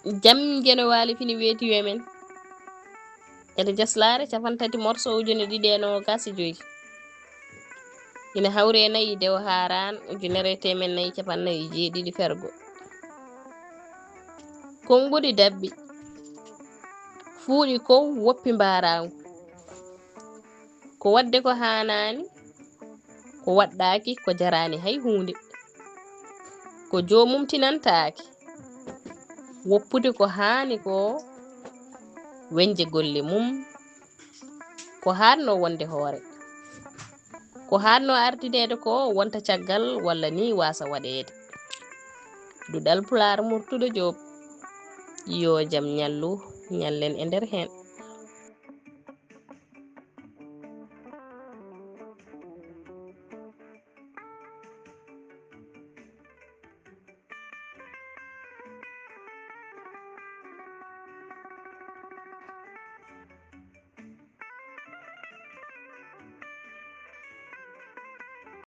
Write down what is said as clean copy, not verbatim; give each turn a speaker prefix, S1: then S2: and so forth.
S1: jam gene waali fini weeti yomen ede Njeslaare capantati morso ujune ɗiɗi e nogas e joyi ina hawre nayi dew haran ujunere temen nayi capannayi jeeɗiɗi fergo konngudi dabbi fuuɗi ko woppi mbarangu ko wadde ko hanani ko waɗɗaki ko jarani hay hunde ko jomum tinantaki woppude ko hani ko wenje golle mum ko hanno wonde hoore ko hanno ardinede ko wonta caggal walla ni wasa waɗede Duɗal Pulaar Murtuɗo Joob yo jam ñallu ñallen e nder hen